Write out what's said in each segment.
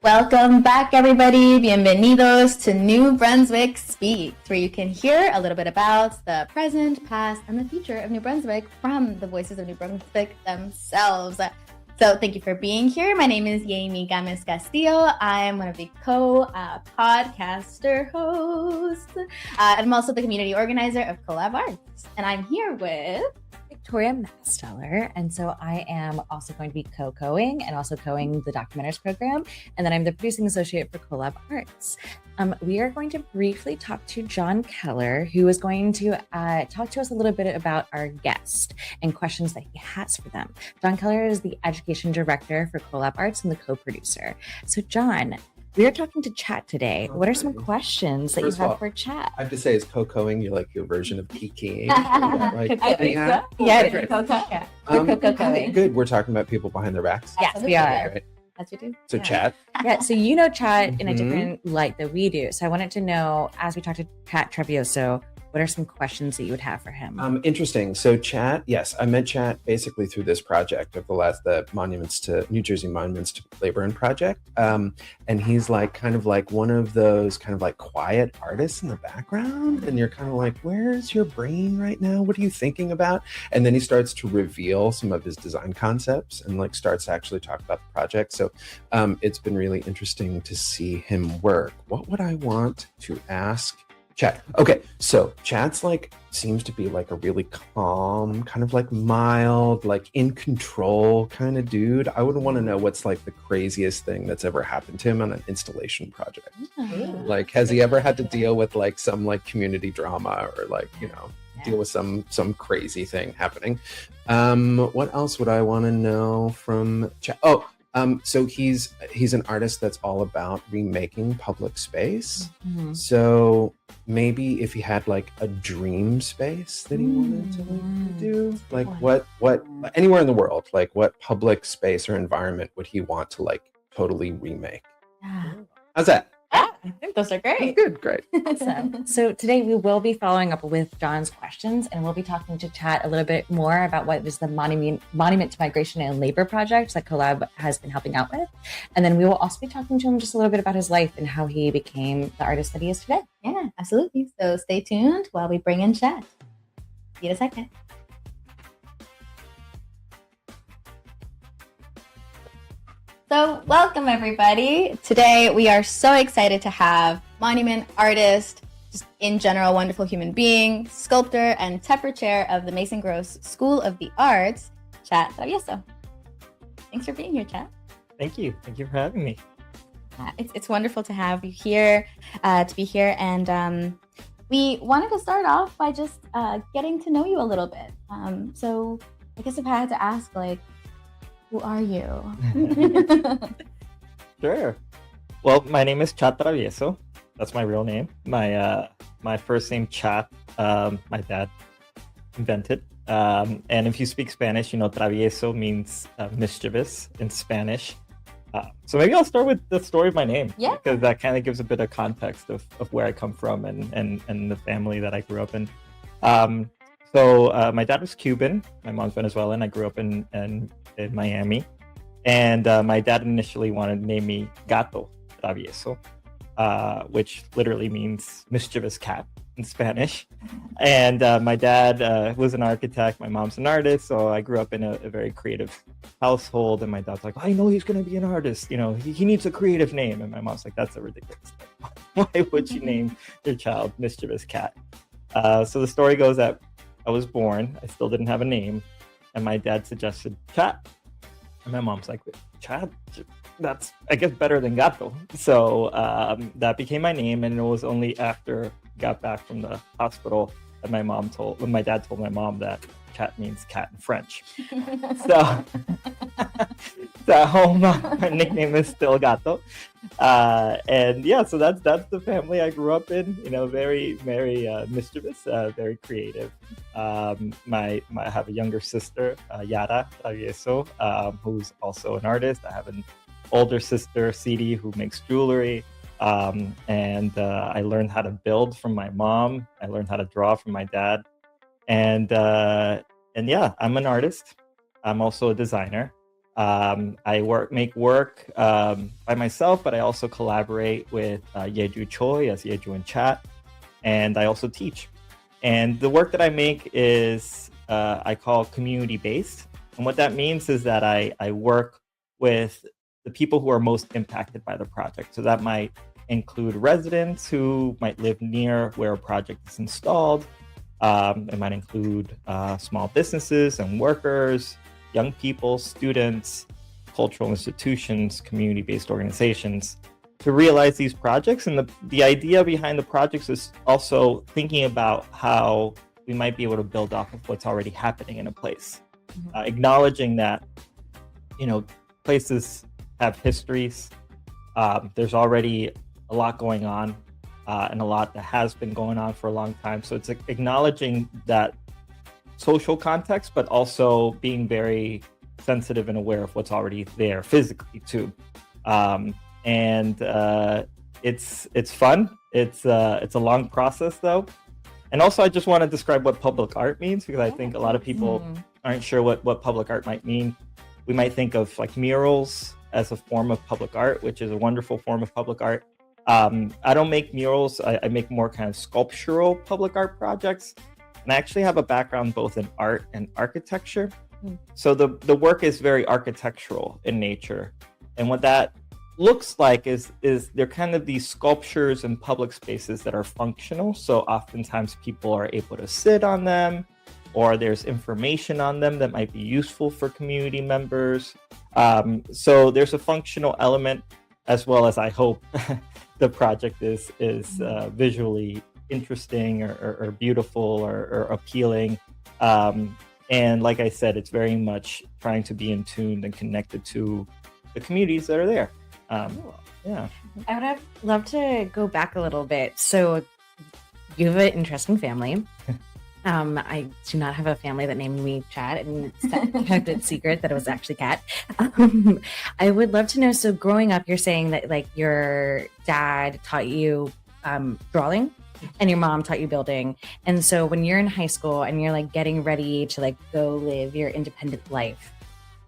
Welcome back, everybody. Bienvenidos to New Brunswick Speaks, where you can hear a little bit about the present, past, and the future of New Brunswick from the voices of New Brunswick themselves. So thank you for being here. My name is Yami Games Castillo. I'm one of the co-podcaster hosts. I'm also the community organizer of Collab Arts. And I'm here with Victoria Masteller, and so I am also going to be co-ing and also co-ing the documentaries program, and then I'm the producing associate for Collab Arts. We are going to briefly talk to John Keller, who is going to talk to us a little bit about our guest and questions that he has for them. John Keller is the education director for Collab Arts and the co-producer. So John, we are talking to Chat today. What are some questions that you have for Chat? I have to say, is co-coing your version of kikiing? Right? Good. We're talking about people behind their backs. Yes, we are. Right. As we do. So Chat. Yeah, so you know Chat in a different light that we do. So I wanted to know, as we talk to Chat Travieso, what are some questions that you would have for him? Interesting. So Chat, yes, I met Chat basically through this project of the New Jersey Monuments to Labor and project. And he's kind of one of those kind of quiet artists in the background. And you're kind of like, where's your brain right now? What are you thinking about? And then he starts to reveal some of his design concepts and starts to actually talk about the project. So it's been really interesting to see him work. What would I want to ask Chat? Okay, so Chat's seems to be a really calm, kind of mild, in control kind of dude. I would want to know what's the craziest thing that's ever happened to him on an installation project. Has he ever had to deal with some community drama or deal with some crazy thing happening? What else would I want to know from Chat? So he's an artist that's all about remaking public space. So maybe if he had a dream space that he wanted to do, what anywhere in the world, what public space or environment would he want to totally remake? How's that? I think those are great. Good, great. Awesome. So today we will be following up with John's questions, and we'll be talking to Chat a little bit more about what is the Monument to Migration and Labor project that Collab has been helping out with. And then we will also be talking to him just a little bit about his life and how he became the artist that he is today. Yeah, absolutely. So stay tuned while we bring in Chat. See you in a second. So welcome, everybody. Today, we are so excited to have monument artist, just in general, wonderful human being, sculptor, and Tepper chair of the Mason Gross School of the Arts, Chat Travieso. Thanks for being here, Chat. Thank you. Thank you for having me. It's wonderful to have you here, to be here. And we wanted to start off by just getting to know you a little bit. So I guess if I had to ask, who are you? Sure. Well, my name is Chat Travieso. That's my real name. My first name, Chat, my dad invented. And if you speak Spanish, Travieso means mischievous in Spanish. So maybe I'll start with the story of my name. Yeah. Because that kind of gives a bit of context of where I come from and the family that I grew up in. So my dad was Cuban. My mom's Venezuelan. I grew up in Miami. And my dad initially wanted to name me Gato Travieso, which literally means mischievous cat in Spanish. And my dad was an architect. My mom's an artist. So I grew up in a very creative household. And my dad's like, I know he's going to be an artist. He needs a creative name. And my mom's like, that's a ridiculous thing. Why would you name your child mischievous cat? So the story goes that I was born. I still didn't have a name. And my dad suggested Chat. And my mom's like, Chat? That's, I guess, better than Gato. So that became my name. And it was only after I got back from the hospital that when my dad told my mom that Chat means cat in French. So my nickname is still Gato. And yeah, so that's the family I grew up in. Very, very mischievous, very creative. I have a younger sister, Yara Travieso, who's also an artist. I have an older sister, Sidi, who makes jewelry. And I learned how to build from my mom. I learned how to draw from my dad. And yeah, I'm an artist. I'm also a designer. I make work by myself, but I also collaborate with Yeju Choi as Yeju in Chat, and I also teach. And the work that I make is I call community-based. And what that means is that I work with the people who are most impacted by the project. So that might include residents who might live near where a project is installed. It might include small businesses and workers, young people, students, cultural institutions, community-based organizations to realize these projects. And the idea behind the projects is also thinking about how we might be able to build off of what's already happening in a place. Acknowledging that, places have histories. There's already a lot going on and a lot that has been going on for a long time. So it's acknowledging that social context, but also being very sensitive and aware of what's already there physically too. And it's fun. It's a long process though. And also I just want to describe what public art means, because I think a lot of people aren't sure what public art might mean. We might think of like murals as a form of public art, which is a wonderful form of public art. I don't make murals. I make more kind of sculptural public art projects. And I actually have a background both in art and architecture. So the work is very architectural in nature. And what that looks like is they're kind of these sculptures in public spaces that are functional. So oftentimes people are able to sit on them, or there's information on them that might be useful for community members. So there's a functional element, as well as I hope the project is visually interesting or beautiful or appealing. And like I said, it's very much trying to be in tune and connected to the communities that are there. Yeah. I would have loved to go back a little bit. So you have an interesting family. I do not have a family that named me Chat, and kept it secret that it was actually Cat. I would love to know, so growing up, you're saying that like your dad taught you drawing and your mom taught you building. And so when you're in high school and you're like getting ready to like go live your independent life,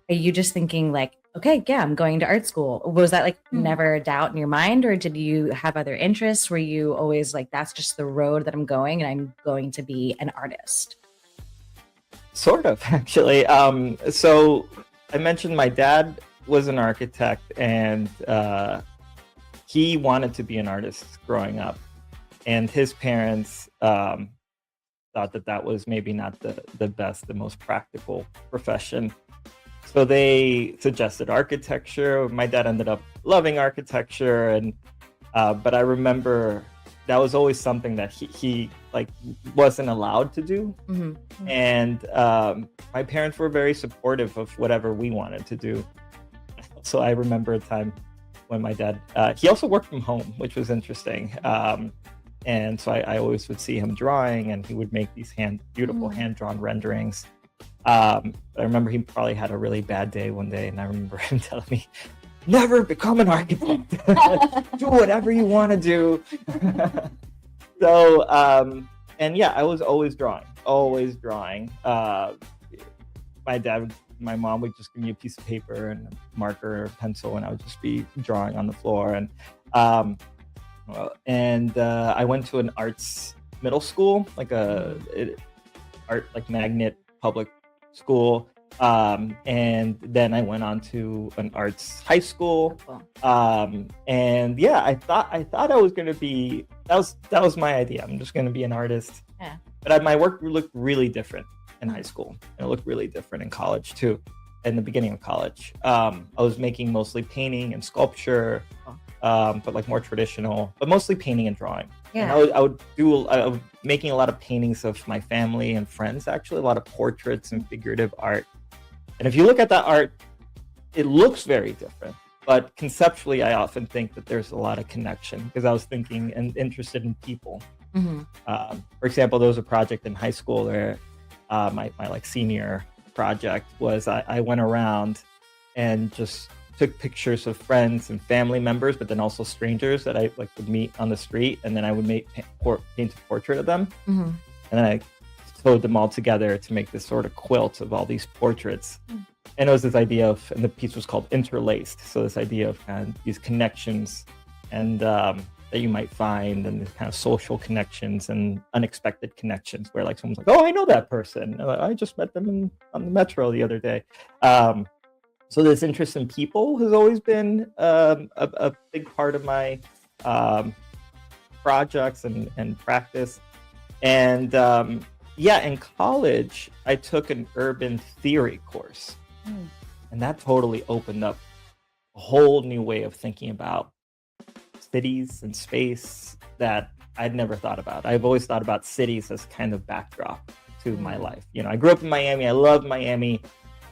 are you just thinking like, okay, yeah, I'm going to art school? Was that like never a doubt in your mind, or did you have other interests? Were you always like, that's just the road that I'm going and I'm going to be an artist? Sort of, actually. So I mentioned my dad was an architect, and he wanted to be an artist growing up. And his parents thought that was maybe not the best, the most practical profession. So they suggested architecture. My dad ended up loving architecture, and but I remember that was always something that he like wasn't allowed to do. And my parents were very supportive of whatever we wanted to do. So I remember a time when my dad he also worked from home, which was interesting. And so I always would see him drawing, and he would make these beautiful hand-drawn renderings. I remember he probably had a really bad day one day, and I remember him telling me, never become an architect. Do whatever you want to do. So, and yeah, I was always drawing. My mom would just give me a piece of paper and a marker or pencil, and I would just be drawing on the floor. And I went to an arts middle school, like art like magnet public school, and then I went on to an arts high school. And yeah, I thought I was going to be, that was my idea. I'm just going to be an artist. Yeah. But my work looked really different in high school, and it looked really different in college too. In the beginning of college, I was making mostly painting and sculpture, but like more traditional, but mostly painting and drawing. Yeah. And I was making a lot of paintings of my family and friends, actually, a lot of portraits and figurative art. And if you look at that art, it looks very different. But conceptually, I often think that there's a lot of connection, because I was thinking and interested in people. For example, there was a project in high school where my like senior project was I went around and just took pictures of friends and family members, but then also strangers that I like would meet on the street, and then I would paint a portrait of them, and then I sewed them all together to make this sort of quilt of all these portraits. And it was this idea of, and the piece was called Interlaced. So this idea of kind of these connections and that you might find, and these kind of social connections and unexpected connections where like someone's like, oh, I know that person. I just met them on the metro the other day. So this interest in people has always been a big part of my projects and practice. And in college, I took an urban theory course. And that totally opened up a whole new way of thinking about cities and space that I'd never thought about. I've always thought about cities as kind of backdrop to my life. You know, I grew up in Miami. I love Miami.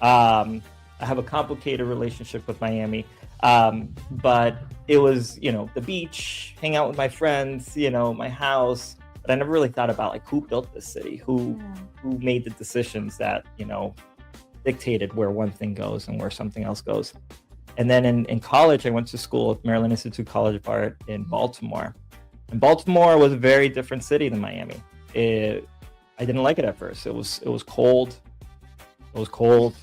I have a complicated relationship with Miami. But it was, you know, the beach, hang out with my friends, you know, my house. But I never really thought about like who built this city, who made the decisions that, you know, dictated where one thing goes and where something else goes. And then in college, I went to school at Maryland Institute College of Art in Baltimore. And Baltimore was a very different city than Miami. I didn't like it at first. It was cold. It was cold.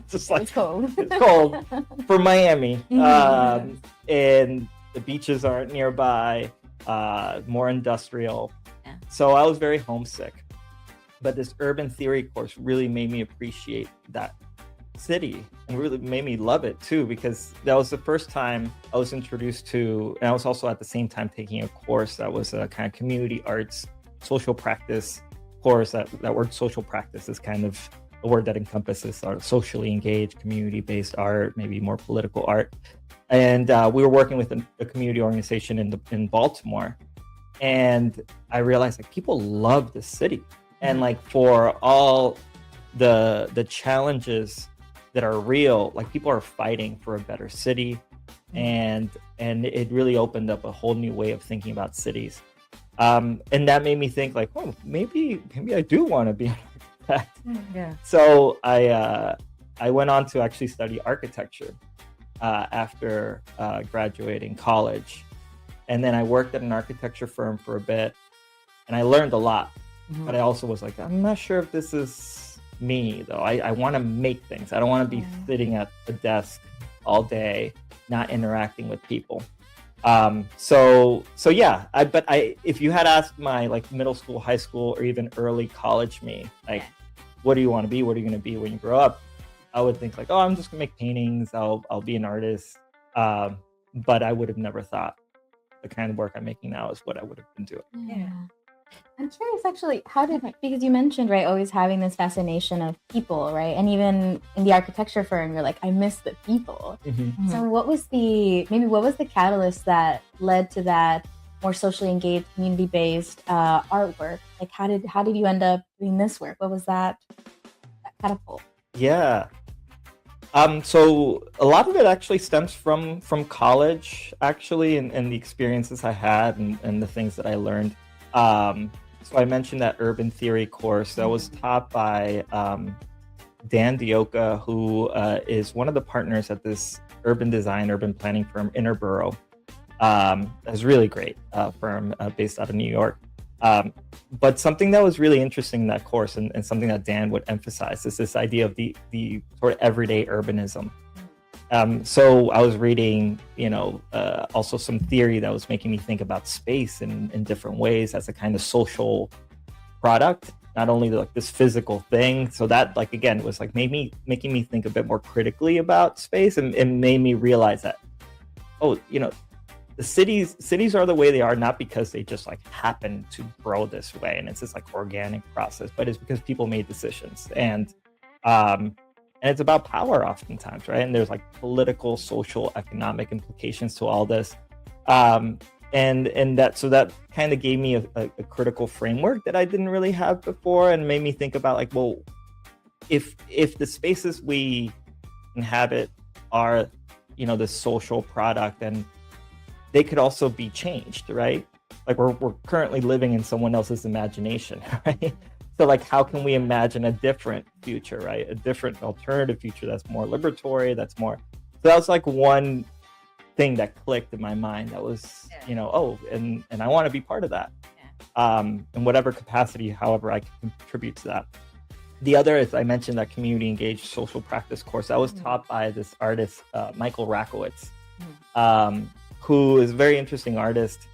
Just like, It's cold. It's cold for Miami. And the beaches aren't nearby, more industrial. Yeah. So I was very homesick. But this urban theory course really made me appreciate that city and really made me love it too, because that was the first time I was introduced to, and I was also at the same time taking a course that was a kind of community arts, social practice course. That word social practice is kind of a word that encompasses sort of socially engaged, community-based art, maybe more political art. And we were working with a community organization in Baltimore. And I realized like people love the city. And like for all the challenges that are real, like people are fighting for a better city, and it really opened up a whole new way of thinking about cities. And that made me think like, oh, maybe I do want to be an architect. Yeah. So I went on to actually study architecture after graduating college, and then I worked at an architecture firm for a bit, and I learned a lot. But I also was like, I'm not sure if this is me, though. I want to make things. I don't want to be sitting at the desk all day, not interacting with people. So yeah. If you had asked my like middle school, high school, or even early college me, like, what do you want to be? What are you going to be when you grow up? I would think like, oh, I'm just gonna make paintings. I'll be an artist. But I would have never thought the kind of work I'm making now is what I would have been doing. Yeah. I'm curious, actually, because you mentioned, right, always having this fascination of people, right? And even in the architecture firm, you're like, I miss the people. So what was the catalyst that led to that more socially engaged, community-based artwork? Like, how did you end up doing this work? What was that catapult? Yeah. So a lot of it actually stems from college, actually, and the experiences I had and the things that I learned. So I mentioned that urban theory course that was taught by Dan Dioka, who is one of the partners at this urban design, urban planning firm, Interborough. It's a really great firm based out of New York. But something that was really interesting in that course, and something that Dan would emphasize, is this idea of the sort of everyday urbanism. So I was reading, also some theory that was making me think about space in different ways as a kind of social product, not only like this physical thing. So that, like, again, was like making me think a bit more critically about space, and made me realize that, the cities are the way they are, not because they just like happen to grow this way and it's this like organic process, but it's because people made decisions, and it's about power oftentimes, right? And there's like political, social, economic implications to all this, and that kind of gave me a critical framework that I didn't really have before, and made me think about like, well, if the spaces we inhabit are this social product, and they could also be changed, right? Like we're currently living in someone else's imagination, right? So like, how can we imagine a different future, right? A different alternative future that's more liberatory, that's more. So that was like one thing that clicked in my mind. That was, and I want to be part of that, in whatever capacity, however I can contribute to that. the other is, I mentioned that community engaged social practice course that was taught by this artist, Michael Rakowitz, who is a very interesting artist.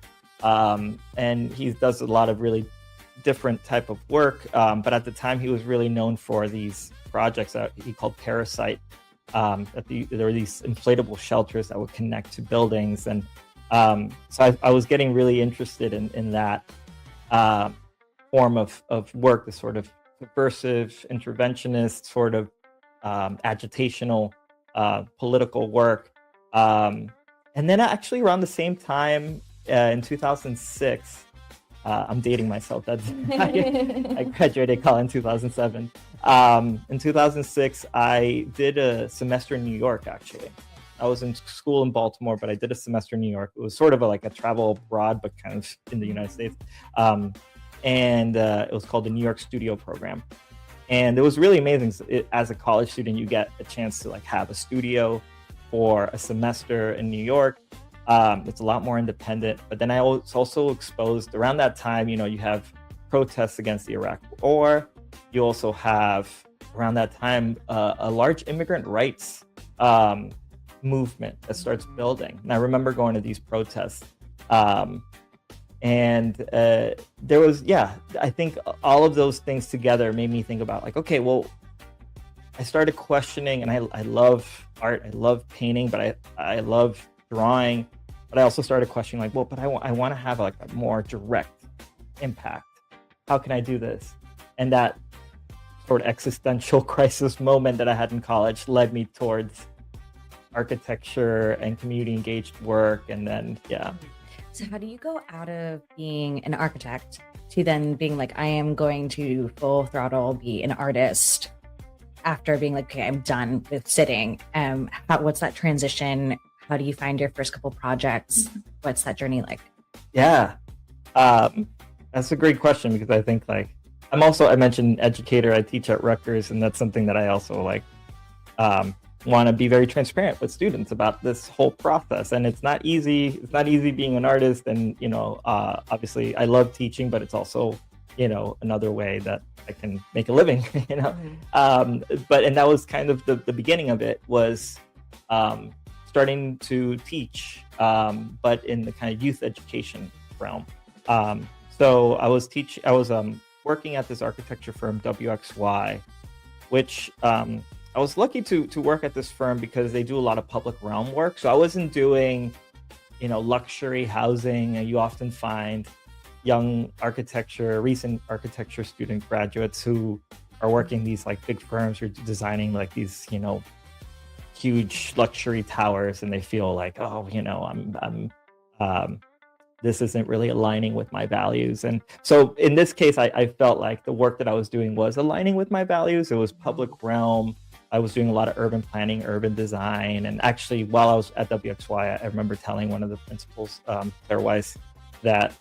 And he does a lot of really different type of work. But at the time, he was really known for these projects that he called Parasite. There were these inflatable shelters that would connect to buildings. And so I was getting really interested in that form of work, the sort of subversive, interventionist, sort of agitational, political work. And then actually around the same time, in 2006, I'm dating myself. I graduated college in 2007. In 2006, I did a semester in New York, actually. I was in school in Baltimore, but I did a semester in New York. It was sort of like a travel abroad, but kind of in the United States. And it was called the New York Studio Program. And it was really amazing. As a college student, you get a chance to like have a studio for a semester in New York. It's a lot more independent. But then I was also exposed around that time, you have protests against the Iraq War. You also have around that time a large immigrant rights movement that starts building. And I remember going to these protests. And there was, I think all of those things together made me think about like, okay, well, I started questioning, and I love art, I love painting, but I love drawing, but I also started questioning like, well, but I want to have like a more direct impact. How can I do this? And that sort of existential crisis moment that I had in college led me towards architecture and community engaged work. And then, So how do you go out of being an architect to then being like, I am going to full throttle be an artist after being like, okay, I'm done with sitting? What's that transition? How do you find your first couple projects? What's that journey like? Yeah, that's a great question, because I think like, I mentioned educator, I teach at Rutgers, and that's something that I also like, want to be very transparent with students about this whole process. And it's not easy. It's not easy being an artist. And, obviously I love teaching, but it's also, another way that I can make a living, and that was kind of the beginning of it, was starting to teach, but in the kind of youth education realm. So I was working at this architecture firm, WXY, which, I was lucky to work at this firm because they do a lot of public realm work. So I wasn't doing, luxury housing. You often find young recent architecture student graduates who are working these like big firms or designing like these, huge luxury towers, and they feel like, oh, this isn't really aligning with my values. And so in this case, I felt like the work that I was doing was aligning with my values. It was public realm. I was doing a lot of urban planning, urban design. And actually, while I was at WXY, I remember telling one of the principals, Claire Weiss, that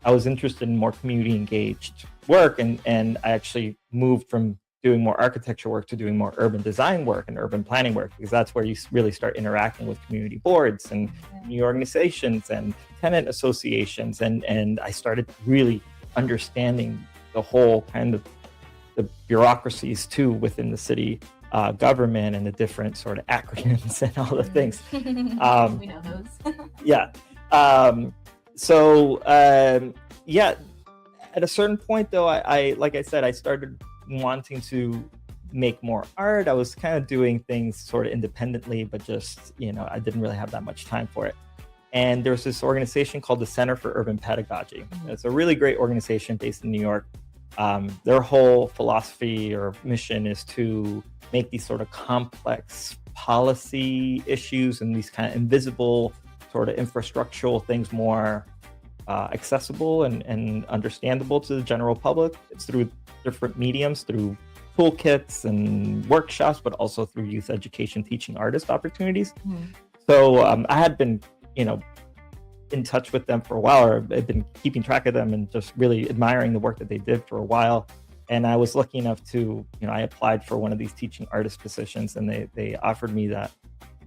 I was interested in more community engaged work. And I actually moved from doing more architecture work to doing more urban design work and urban planning work, because that's where you really start interacting with community boards and community organizations and tenant associations. And I started really understanding the whole kind of the bureaucracies too within the city government, and the different sort of acronyms and all the things. We know those. At a certain point though, I like I said, I started wanting to make more art. I was kind of doing things sort of independently, but just, I didn't really have that much time for it. And there's this organization called the Center for Urban Pedagogy. It's a really great organization based in New York. Their whole philosophy or mission is to make these sort of complex policy issues and these kind of invisible sort of infrastructural things more accessible and understandable to the general public. It's through different mediums, through toolkits and workshops, but also through youth education, teaching artist opportunities. So I had been, in touch with them for a while, or I've been keeping track of them and just really admiring the work that they did for a while. And I was lucky enough to, I applied for one of these teaching artist positions, and they offered me that.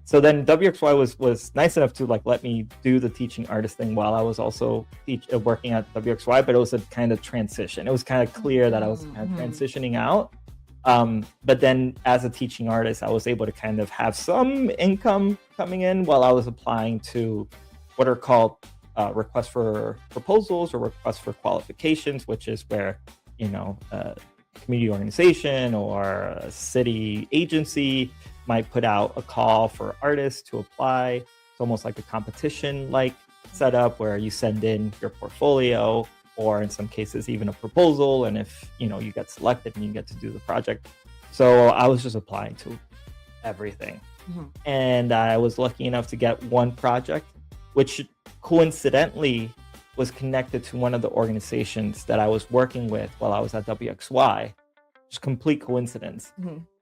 So then WXY was nice enough to like let me do the teaching artist thing while I was also working at WXY, but it was a kind of transition. It was kind of clear that I was kind of transitioning out. But then as a teaching artist, I was able to kind of have some income coming in while I was applying to what are called requests for proposals or requests for qualifications, which is where, a community organization or a city agency might put out a call for artists to apply. It's almost like a competition-like setup where you send in your portfolio, or in some cases even a proposal, and if you get selected and you get to do the project. So I was just applying to everything. And I was lucky enough to get one project which coincidentally was connected to one of the organizations that I was working with while I was at WXY. Just complete coincidence.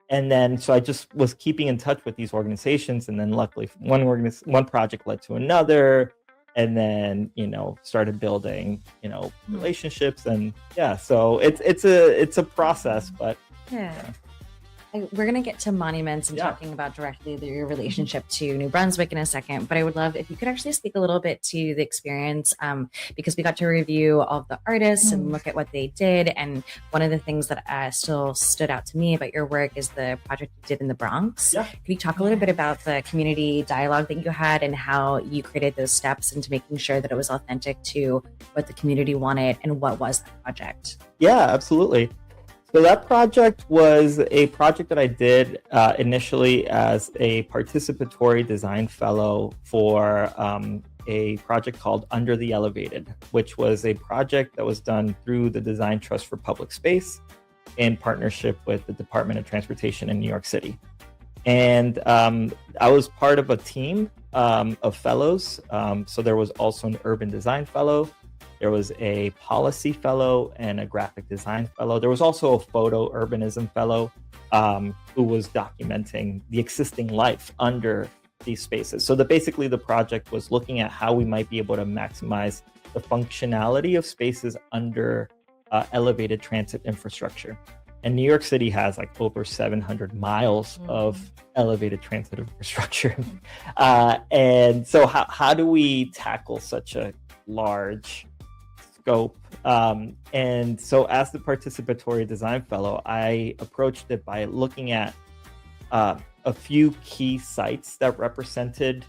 And then so I just was keeping in touch with these organizations, and then luckily one project led to another, and then started building relationships, and so it's a process, but we're going to get to monuments and talking about directly your relationship to New Brunswick in a second, but I would love if you could actually speak a little bit to the experience, because we got to review all of the artists and look at what they did. And one of the things that still stood out to me about your work is the project you did in the Bronx. Could you talk a little bit about the community dialogue that you had and how you created those steps into making sure that it was authentic to what the community wanted, and what was that project? Yeah, absolutely. So that project was a project that I did initially as a participatory design fellow for a project called Under the Elevated, which was a project that was done through the Design Trust for Public Space in partnership with the Department of Transportation in New York City. And I was part of a team of fellows. So there was also an urban design fellow. There was a policy fellow and a graphic design fellow. There was also a photo urbanism fellow who was documenting the existing life under these spaces. So basically the project was looking at how we might be able to maximize the functionality of spaces under elevated transit infrastructure. And New York City has like over 700 miles of elevated transit infrastructure. And so how do we tackle such a large scope? And so as the participatory design fellow, I approached it by looking at a few key sites that represented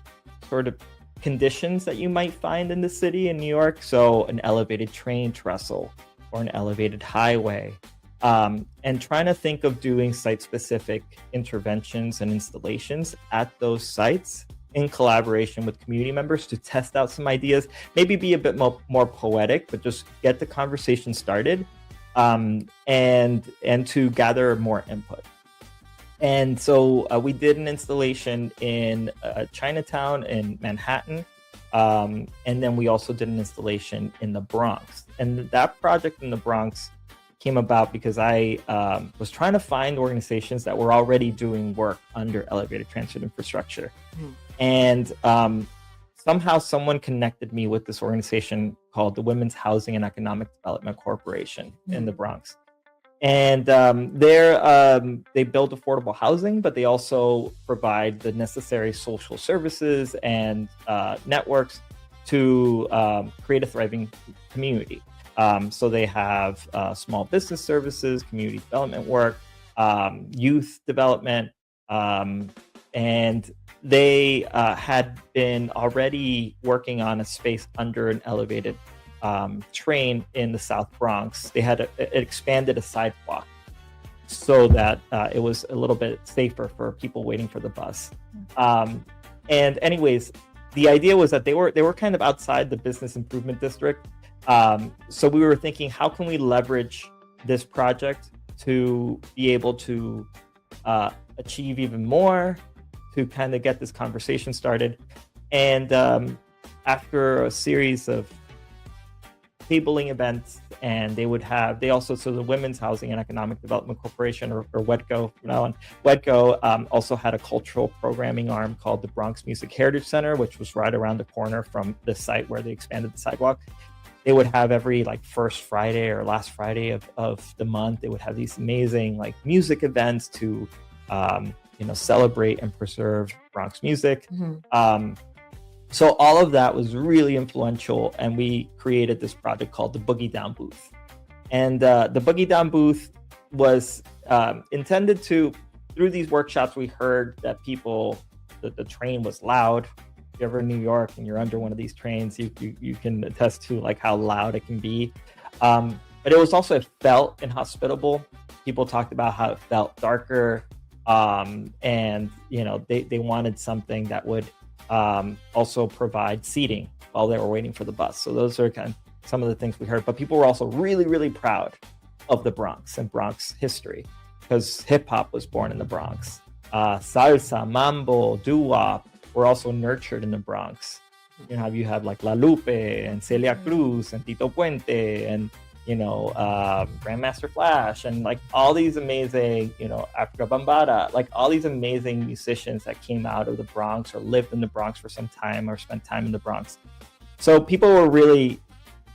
sort of conditions that you might find in the city in New York. So an elevated train trestle or an elevated highway, and trying to think of doing site-specific interventions and installations at those sites in collaboration with community members to test out some ideas, maybe be a bit more poetic, but just get the conversation started, and to gather more input. And so we did an installation in Chinatown in Manhattan, and then we also did an installation in the Bronx. And that project in the Bronx came about because I was trying to find organizations that were already doing work under elevated transit infrastructure. And somehow someone connected me with this organization called the Women's Housing and Economic Development Corporation in the Bronx. And they build affordable housing, but they also provide the necessary social services and networks to create a thriving community. So they have small business services, community development work, youth development, and they had been already working on a space under an elevated train in the South Bronx. They had expanded a sidewalk so that it was a little bit safer for people waiting for the bus. And anyways, the idea was that they were kind of outside the business improvement district. So we were thinking, how can we leverage this project to be able to achieve even more, to kind of get this conversation started. And after a series of tabling events, and they also, so the Women's Housing and Economic Development Corporation, or WEDCO from now on, WEDCO also had a cultural programming arm called the Bronx Music Heritage Center, which was right around the corner from the site where they expanded the sidewalk. They would have every first Friday or last Friday of the month, they would have these amazing music events to celebrate and preserve Bronx music. So all of that was really influential, and we created this project called the Boogie Down Booth. And the Boogie Down Booth was intended to, through these workshops, we heard that the train was loud. If you're ever in New York and you're under one of these trains, you can attest to like how loud it can be. But it was also, it felt inhospitable. People talked about how it felt darker. And, you know, they wanted something that would also provide seating while they were waiting for the bus. So those are kind of some of the things we heard. But people were also really, really proud of the Bronx and Bronx history, because hip hop was born in the Bronx. Salsa, mambo, doo-wop were also nurtured in the Bronx. You know, you have like La Lupe and Celia Cruz and Tito Puente and, you know, Grandmaster Flash and like all these amazing, you know, Africa Bambaataa, like all these amazing musicians that came out of the Bronx or lived in the Bronx for some time or spent time in the Bronx. So people were really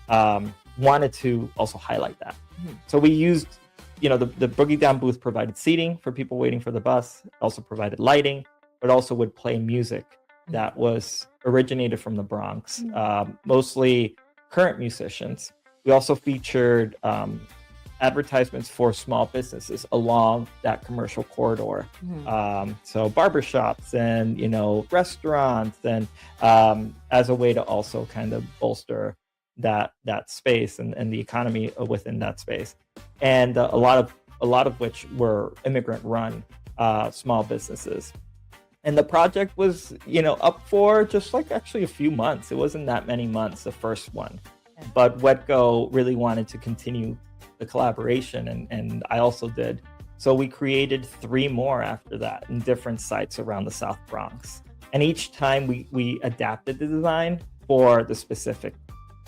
wanted to also highlight that. So we used, you know, the Boogie Down booth provided seating for people waiting for the bus, also provided lighting, but also would play music that was originated from the Bronx, mostly current musicians. We also featured advertisements for small businesses along that commercial corridor. So barbershops and, you know, restaurants, and as a way to also kind of bolster that space and the economy within that space. And a lot of which were immigrant run small businesses. And the project was, you know, up for just like actually a few months. It wasn't that many months, the first one. But Wetgo really wanted to continue the collaboration, and I also did. So we created 3 more after that in different sites around the South Bronx. And each time we adapted the design for the specific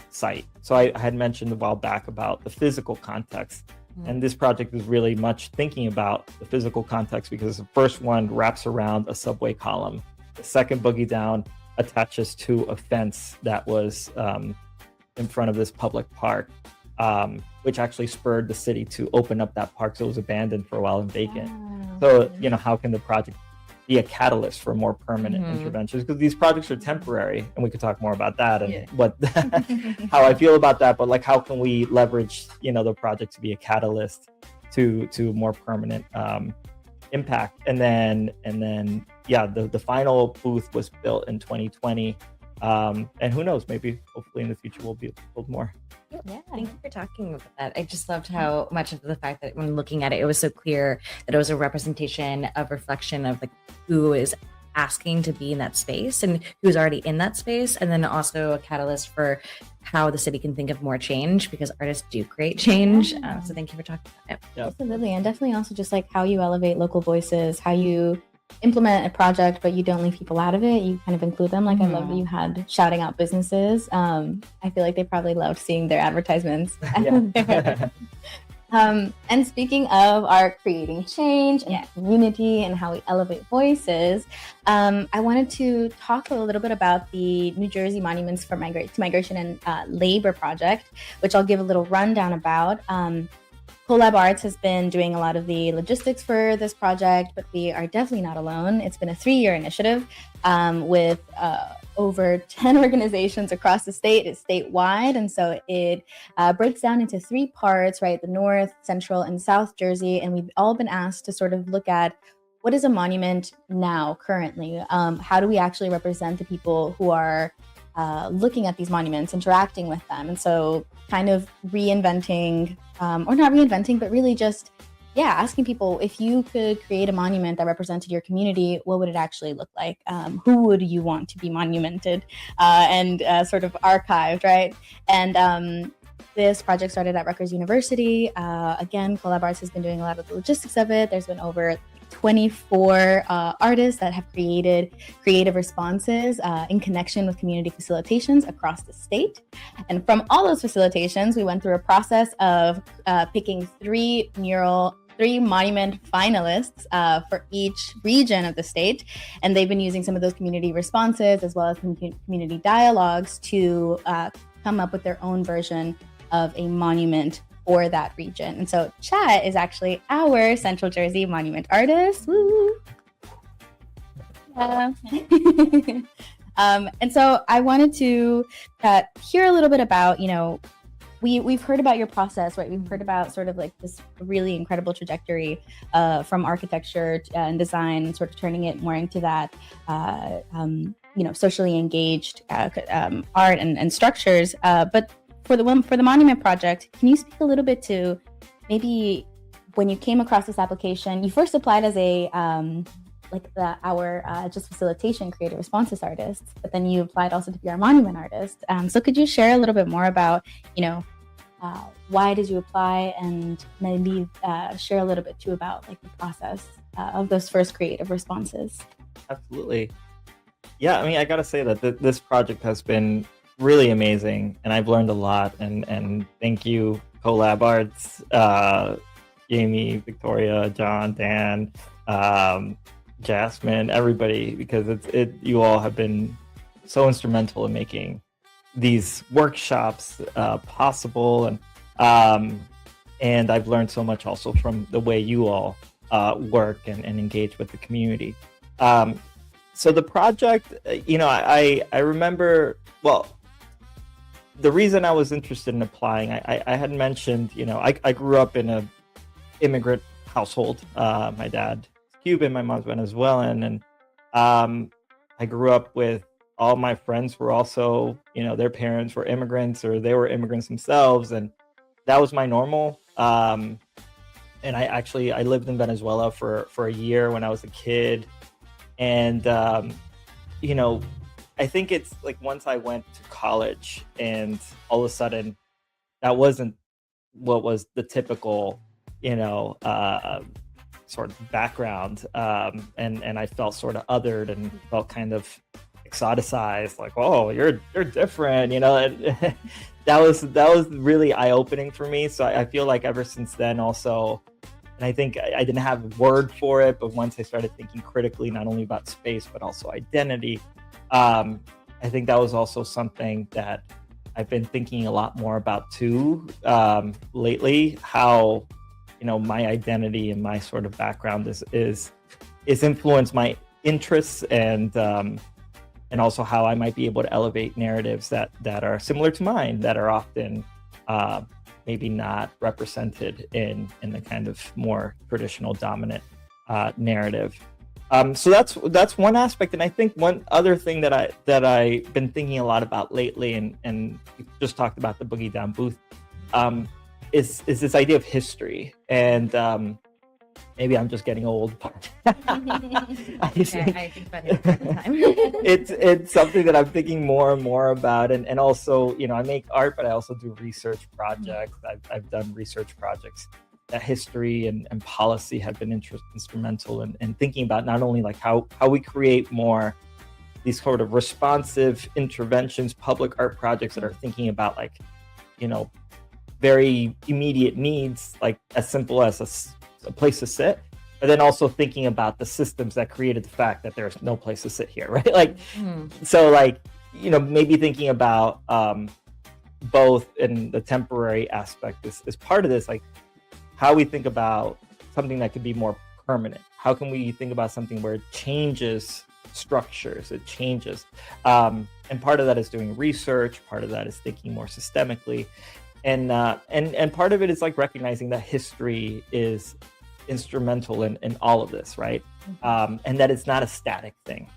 site. So I had mentioned a while back about the physical context. And this project is really much thinking about the physical context, because the first one wraps around a subway column. The second Boogie Down attaches to a fence that was in front of this public park, which actually spurred the city to open up that park. So it was abandoned for a while and vacant. So, you know, how can the project be a catalyst for more permanent interventions? Because these projects are temporary, and we could talk more about that and what how I feel about that. But like, how can we leverage, you know, the project to be a catalyst to more permanent impact? And then the final booth was built in 2020. And who knows, maybe hopefully in the future we'll be build more. Yeah, thank you for talking about that. I just loved how much of the fact that when looking at it, it was so clear that it was a representation of reflection of like who is asking to be in that space and who's already in that space, and then also a catalyst for how the city can think of more change, because artists do create change. So thank you for talking about it. Yeah. Absolutely, and definitely also just like how you elevate local voices, how you implement a project but you don't leave people out of it, you kind of include them. Like I love that you had shouting out businesses. I feel like they probably loved seeing their advertisements. And speaking of our creating change and community and how we elevate voices, I wanted to talk a little bit about the New Jersey Monuments for Migration and Labor project, which I'll give a little rundown about. Collab Arts has been doing a lot of the logistics for this project, but we are definitely not alone. It's been a 3-year initiative with over 10 organizations across the state. It's statewide, and so it breaks down into 3 parts, right? The North, Central, and South Jersey, and we've all been asked to sort of look at what is a monument now, currently? How do we actually represent the people who are looking at these monuments, interacting with them? And so kind of reinventing, or not reinventing, but really just, asking people, if you could create a monument that represented your community, what would it actually look like? Who would you want to be monumented and sort of archived, right? And this project started at Rutgers University. Again, Collab Arts has been doing a lot of the logistics of it. There's been over 24 artists that have created creative responses in connection with community facilitations across the state. And from all those facilitations, we went through a process of picking 3 monument finalists for each region of the state. And they've been using some of those community responses as well as community dialogues to come up with their own version of a monument for that region. And so Chat is actually our Central Jersey monument artist. Woo! And so I wanted to hear a little bit about, we've heard about your process, right? We've heard about sort of like this really incredible trajectory from architecture and design, sort of turning it more into that, socially engaged art and structures. But for the monument project, can you speak a little bit to maybe when you came across this application? You first applied as our just facilitation creative responses artist, but then you applied also to be our monument artist. So could you share a little bit more about, why did you apply, and maybe share a little bit too about like the process of those first creative responses? Absolutely. Yeah, I mean, I gotta say that this project has been really amazing, and I've learned a lot. And thank you, Collab Arts, Jamie, Victoria, John, Dan, Jasmine, everybody, because you all have been so instrumental in making these workshops possible, and I've learned so much also from the way you all work and engage with the community. So the project, I remember, well, the reason I was interested in applying, I had mentioned, I grew up in a immigrant household. My dad Cuban, my mom's Venezuelan, and I grew up with all my friends were also, their parents were immigrants or they were immigrants themselves, and that was my normal. And I lived in Venezuela for a year when I was a kid, and I think it's like once I went to college, and all of a sudden, that wasn't what was the typical, sort of background, and I felt sort of othered and felt kind of exoticized, like, oh, you're different, and that was really eye-opening for me. So I feel like ever since then also, and I think I didn't have a word for it, but once I started thinking critically, not only about space but also identity, I think that was also something that I've been thinking a lot more about too lately, how my identity and my sort of background is influenced my interests, and also how I might be able to elevate narratives that are similar to mine, that are often maybe not represented in the kind of more traditional dominant narrative. So that's one aspect, and I think one other thing that I've been thinking a lot about lately, and we just talked about the Boogie Down booth, is this idea of history, and maybe I'm just getting old, but I think that it's something that I'm thinking more and more about, and also, I make art, but I also do research projects. I've done research projects that history and policy have been instrumental in thinking about, not only like how we create more these sort of responsive interventions, public art projects that are thinking about like, very immediate needs, like as simple as a place to sit, but then also thinking about the systems that created the fact that there's no place to sit here, right? Like, so like, maybe thinking about both in the temporary aspect is part of this, like how we think about something that could be more permanent. How can we think about something where it changes structures, it changes, and part of that is doing research, part of that is thinking more systemically. And part of it is like recognizing that history is instrumental in all of this, right? And that it's not a static thing.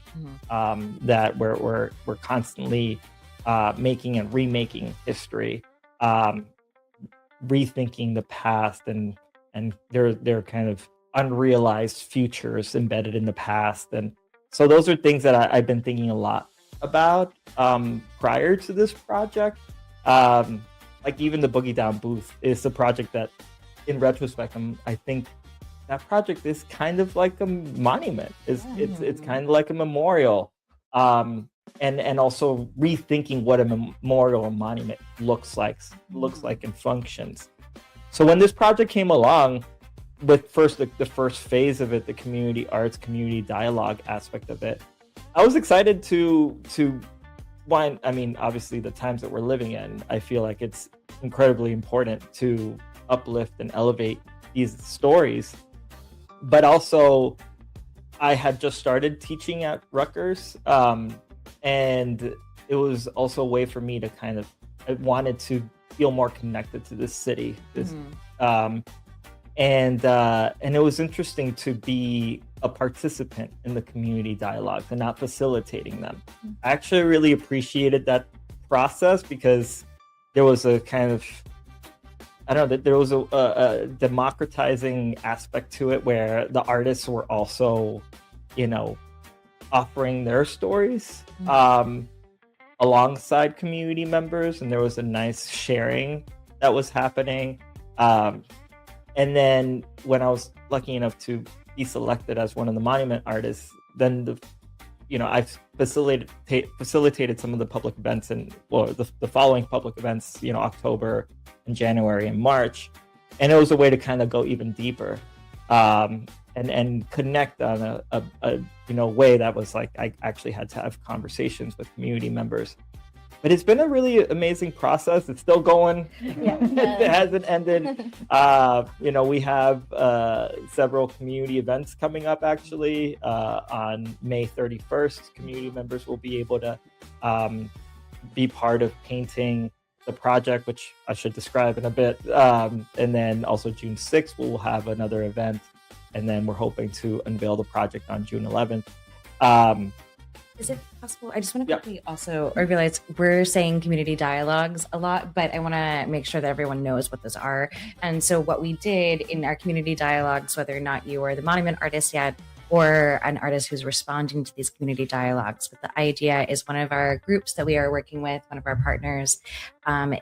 That we're constantly making and remaking history, rethinking the past, and there are kind of unrealized futures embedded in the past, and so those are things that I've been thinking a lot about prior to this project. Like even the Boogie Down booth is a project that, in retrospect, I think that project is kind of like a monument. It's kind of like a memorial, and also rethinking what a memorial or monument looks like and functions. So when this project came along, with the first phase of it, the community arts, community dialogue aspect of it, I was excited to one, I mean, obviously the times that we're living in, I feel like it's incredibly important to uplift and elevate these stories. But also, I had just started teaching at Rutgers, and it was also a way for me to I wanted to feel more connected to this city. And it was interesting to be a participant in the community dialogues and not facilitating them. I actually really appreciated that process because there was a kind of, I don't know, there was a democratizing aspect to it where the artists were also, you know, offering their stories alongside community members, and there was a nice sharing that was happening. And then when I was lucky enough to be selected as one of the monument artists, then I facilitated some of the public events and the following public events, October and January and March, and it was a way to kind of go even deeper and connect on a way that was like I actually had to have conversations with community members. But it's been a really amazing process. It's still going. Yeah. It hasn't ended. We have several community events coming up, actually. On May 31st, community members will be able to be part of painting the project, which I should describe in a bit. And then also June 6th, we'll have another event. And then we're hoping to unveil the project on June 11th. Is it possible? I just want to quickly also realize we're saying community dialogues a lot, but I want to make sure that everyone knows what those are. And so what we did in our community dialogues, whether or not you are the monument artist yet or an artist who's responding to these community dialogues, but the idea is one of our groups that we are working with, one of our partners,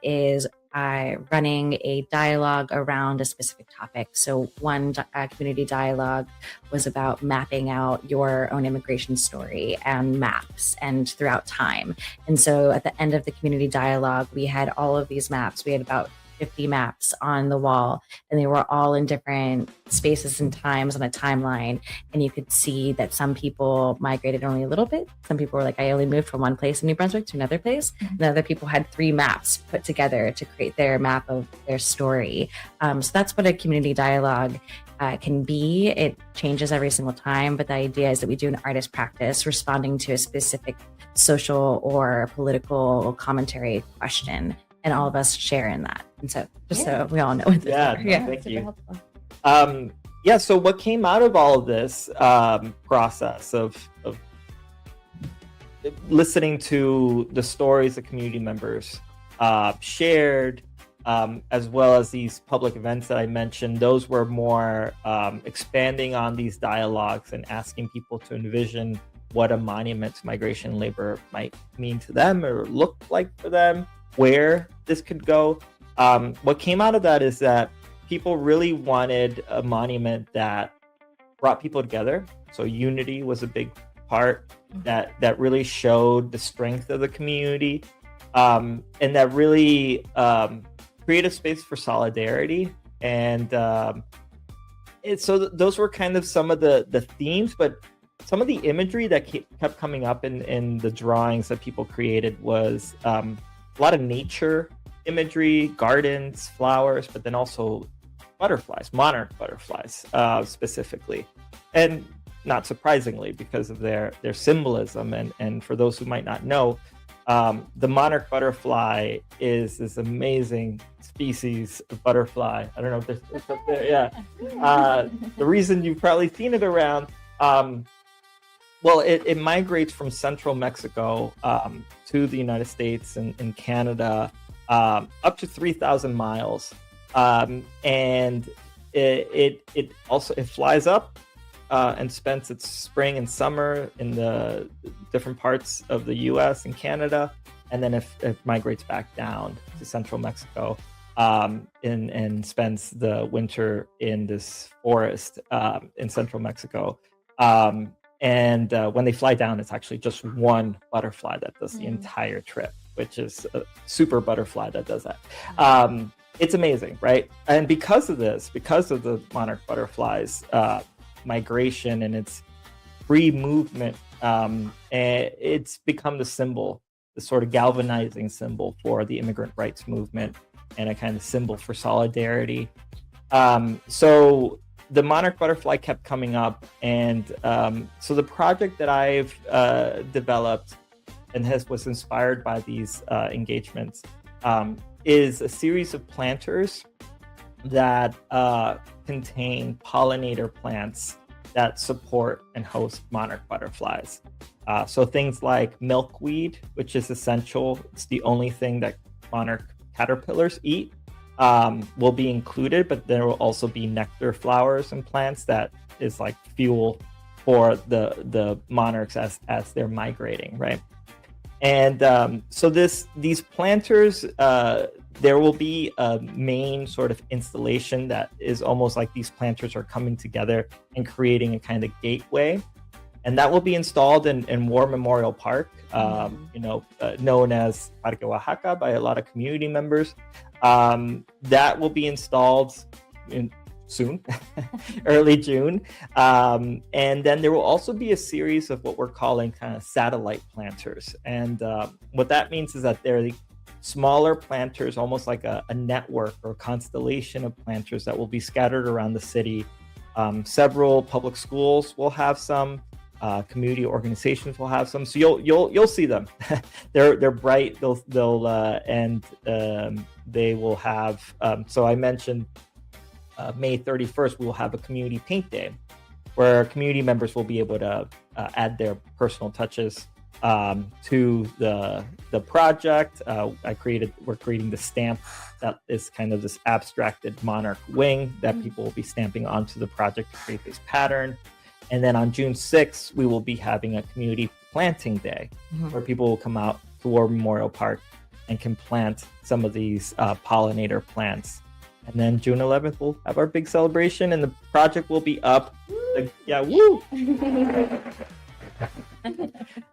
is running a dialogue around a specific topic. So one community dialogue was about mapping out your own immigration story and maps and throughout time. And so at the end of the community dialogue, we had all of these maps. We had about 50 maps on the wall, and they were all in different spaces and times on a timeline. And you could see that some people migrated only a little bit. Some people were like, I only moved from one place in New Brunswick to another place. And other people had 3 maps put together to create their map of their story. So that's what a community dialogue can be. It changes every single time, but the idea is that we do an artist practice responding to a specific social or political commentary question, and all of us share in that. And so just so we all know what this are. Thank you. So what came out of all of this process of listening to the stories that community members shared, as well as these public events that I mentioned, those were more expanding on these dialogues and asking people to envision what a monument to migration and labor might mean to them or look like for them, where this could go. What came out of that is that people really wanted a monument that brought people together. So unity was a big part that really showed the strength of the community, and that really created space for solidarity. And those were kind of some of the themes, but some of the imagery that kept coming up in the drawings that people created was a lot of nature imagery, gardens, flowers, but then also butterflies, monarch butterflies specifically. And not surprisingly, because of their symbolism. And for those who might not know, the monarch butterfly is this amazing species of butterfly. I don't know if it's up there. Yeah. The reason you've probably seen it around, it migrates from central Mexico to the United States and Canada, up to 3,000 miles. And it flies up and spends its spring and summer in the different parts of the US and Canada. And then it migrates back down to central Mexico and spends the winter in this forest in central Mexico. And when they fly down, it's actually just one butterfly that does the entire trip, which is a super butterfly that does that. It's amazing, right? And because of the monarch butterflies, migration and its free movement, it's become the symbol, the sort of galvanizing symbol for the immigrant rights movement and a kind of symbol for solidarity. So the monarch butterfly kept coming up, and so the project that I've developed and was inspired by these engagements is a series of planters that contain pollinator plants that support and host monarch butterflies. So things like milkweed, which is essential. It's the only thing that monarch caterpillars eat, will be included, but there will also be nectar flowers and plants that is like fuel for the monarchs as they're migrating, right? And so these planters, there will be a main sort of installation that is almost like these planters are coming together and creating a kind of gateway. And that will be installed in War Memorial Park, known as Parque Oaxaca by a lot of community members. That will be installed soon, early June. And then there will also be a series of what we're calling kind of satellite planters. And what that means is that they're the smaller planters, almost like a network or a constellation of planters that will be scattered around the city. Several public schools will have some. Community organizations will have some, so you'll see them. They're bright. They will have. So I mentioned May 31st. We will have a community paint day, where community members will be able to add their personal touches to the project. We're creating the stamp that is kind of this abstracted monarch wing that people will be stamping onto the project to create this pattern. And then on June 6th, we will be having a community planting day, where people will come out to War Memorial Park and can plant some of these pollinator plants. And then June 11th, we'll have our big celebration, and the project will be up. Woo!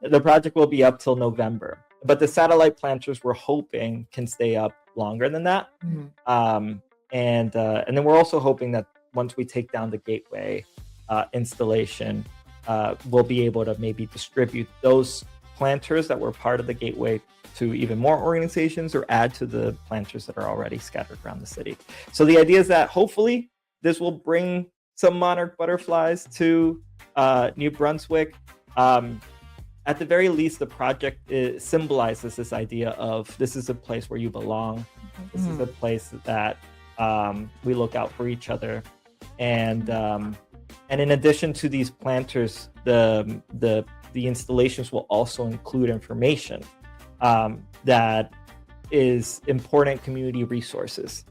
The project will be up till November. But the satellite planters, we're hoping, can stay up longer than that. And then we're also hoping that once we take down the gateway installation, we'll be able to maybe distribute those planters that were part of the gateway to even more organizations, or add to the planters that are already scattered around the city. So the idea is that hopefully this will bring some monarch butterflies to New Brunswick. At the very least, the project symbolizes this idea of this is a place where you belong. This is a place that we look out for each other. And in addition to these planters, the installations will also include information that is important community resources.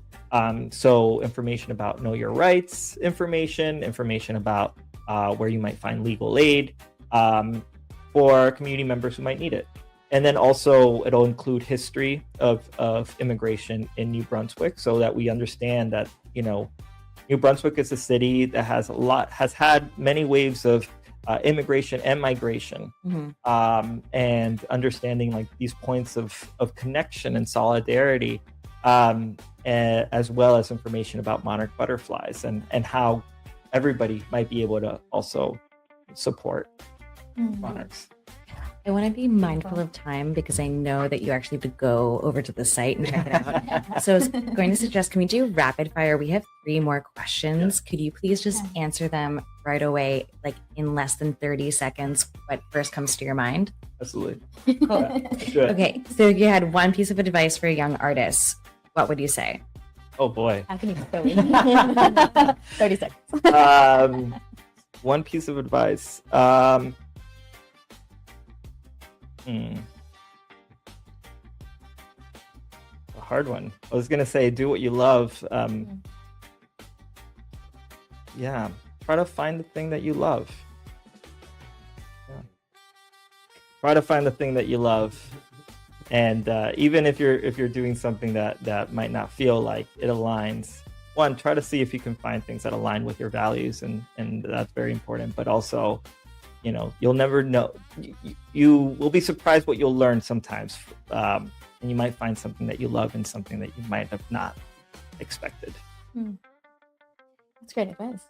So information about know your rights, information about where you might find legal aid for community members who might need it. And then also it'll include history of immigration in New Brunswick, so that we understand that, New Brunswick is a city that has had many waves of immigration and migration, and understanding like these points of connection and solidarity, as well as information about monarch butterflies and how everybody might be able to also support monarchs. I want to be mindful of time because I know that you actually have to go over to the site and check it out. So I was going to suggest, can we do rapid fire? We have 3 more questions. Could you please just answer them right away, like in less than 30 seconds, what first comes to your mind? Absolutely. Cool. Okay, so if you had one piece of advice for a young artist, what would you say? Oh boy. How can you go 30 seconds. One piece of advice. A hard one. I was gonna say, do what you love. Yeah, try to find the thing that you love. Try to find the thing that you love, and even if you're doing something that might not feel like it aligns. One, try to see if you can find things that align with your values, and that's very important. But also, you'll never know. You will be surprised what you'll learn sometimes. And you might find something that you love and something that you might have not expected. That's great advice.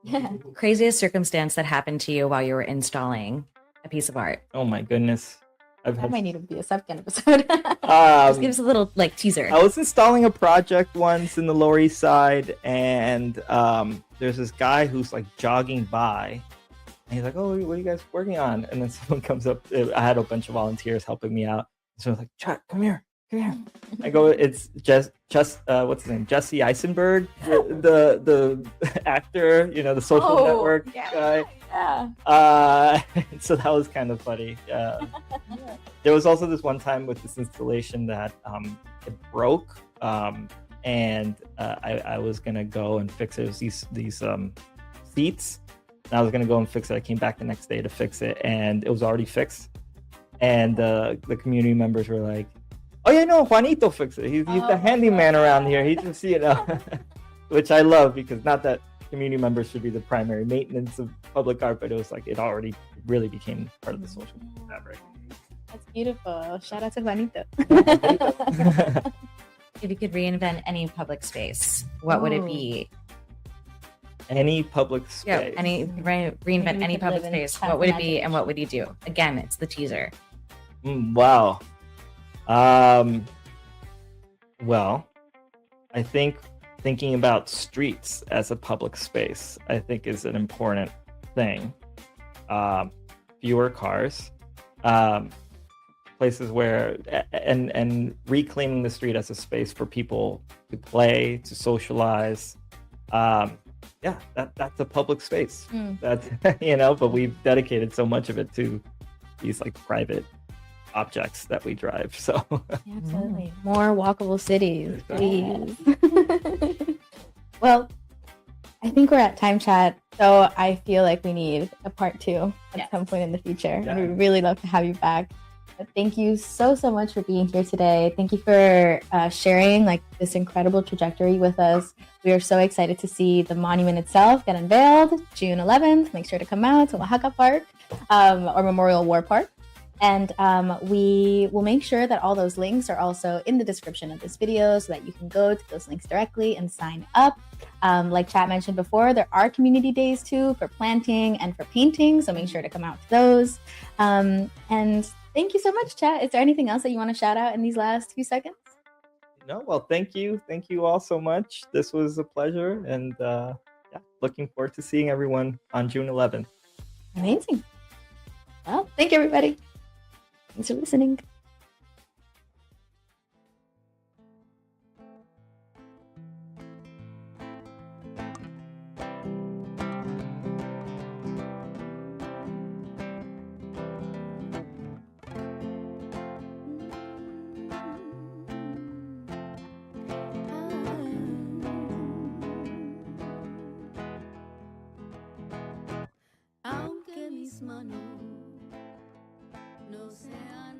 Yeah. Craziest circumstance that happened to you while you were installing a piece of art? Oh my goodness. That might need to be a second episode. Just give us a little teaser. I was installing a project once in the Lower East Side, and there's this guy who's like jogging by. And he's like, "Oh, what are you guys working on?" And then someone comes up. I had a bunch of volunteers helping me out. So I was like, "Chat, come here." come here. I go, it's just what's his name? Jesse Eisenberg, the actor, the Social Network guy. Yeah. So that was kind of funny. There was also this one time with this installation that it broke, and I was gonna go and fix it. It was these seats, and I was gonna go and fix it. I came back the next day to fix it, and it was already fixed. And the community members were like, "Oh yeah, no, Juanito fixed it. He's the handyman around here. He just which I love, because not that community members should be the primary maintenance of public art, but it was like it really became part of the social fabric. That's beautiful. Shout out to Juanito. If you could reinvent any public space, what would it be? Any public space. Yeah, reinvent any public space. What would it be, and what would you do? Again, it's the teaser. Wow. Well, I think thinking about streets as a public space, I think, is an important thing. Fewer cars, places where, and reclaiming the street as a space for people to play, to socialize. Yeah, that's a public space. That's but we've dedicated so much of it to these like private objects that we drive. So yeah, absolutely, more walkable cities, please. Well, I think we're at time, Chat. So I feel like we need a part 2 at some point in the future. Yeah. We'd really love to have you back. But thank you so much for being here today. Thank you for sharing like this incredible trajectory with us. We are so excited to see the monument itself get unveiled June 11th. Make sure to come out to Oaxaca Park or Memorial War Park. And we will make sure that all those links are also in the description of this video so that you can go to those links directly and sign up. Like Chat mentioned before, there are community days too for planting and for painting. So make sure to come out to those. And thank you so much, Chat. Is there anything else that you want to shout out in these last few seconds? No, well, thank you all so much. This was a pleasure, and looking forward to seeing everyone on June 11th. Amazing. Well, thank you, everybody. Thanks for listening. Aunque mis manos no sean